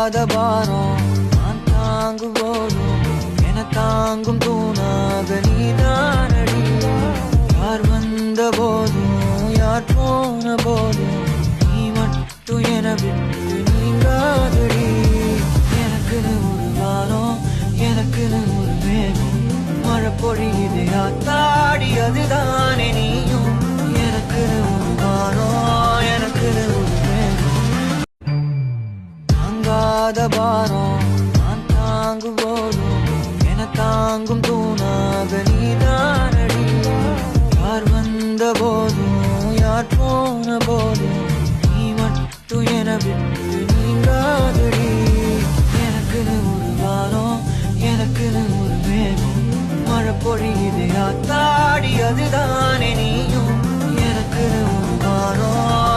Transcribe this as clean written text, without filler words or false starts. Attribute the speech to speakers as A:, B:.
A: தாங்காத பாரம் நான் தாங்கும் போதும் என தாங்கும் தூணாக நீதானடி. யார் வந்த போதும் யார் போன போதும் நீ மட்டும் என விட்டு நீங்காதடி. எனக்குன்னு ஒரு வானம், எனக்குன்னு ஒரு மேகம், மழை பொழியுது ஆத்தாடி அதுதானே நீயும். எனக்குன்னு ஒரு வானம், எனக்குன்னு ஒரு தாங்காத பாரம் நான் தாங்கும் போதும் என தாங்கும் தூணாக நீதானடி. யார் வந்த போதும் யார் போன போதும் நீ மட்டும் என விட்டு நீங்காதடி. எனக்குன்னு ஒரு வானம், எனக்குன்னு ஒரு மேகம், மழை பொழியுது ஆத்தாடி அதுதானே நீயும். எனக்குன்னு ஒரு வானம்.